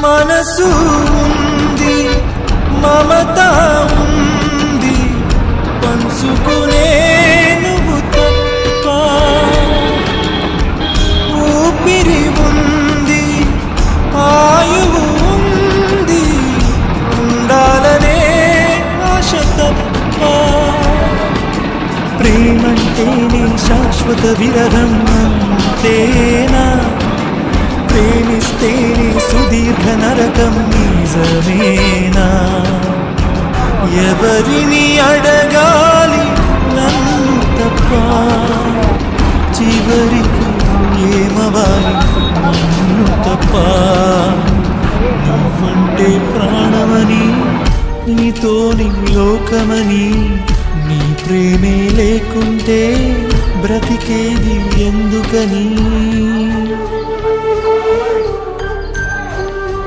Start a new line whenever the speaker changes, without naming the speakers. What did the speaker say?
మనసు ఉంది, మమత ఉంది, పంచుకునే నువ్వు తప్ప. ఊపిరి ఉంది, ఆయువు ఉంది, ఉండాలనే ఆశ తప్ప. ప్రేమంటేనే శాశ్వత విరహం అంతేనా? ప్రేమిస్తేనే సుదీర్ఘ నరకం నిజమేనా? ఎవరిని అడగాలి నన్ను తప్ప? చివరికి ఏమవాలి నన్ను తప్ప? నువ్వంటే ప్రాణమని, నీతోని లోకమని, నీ ప్రేమే లేకుంటే బ్రతికేది ఎందుకని?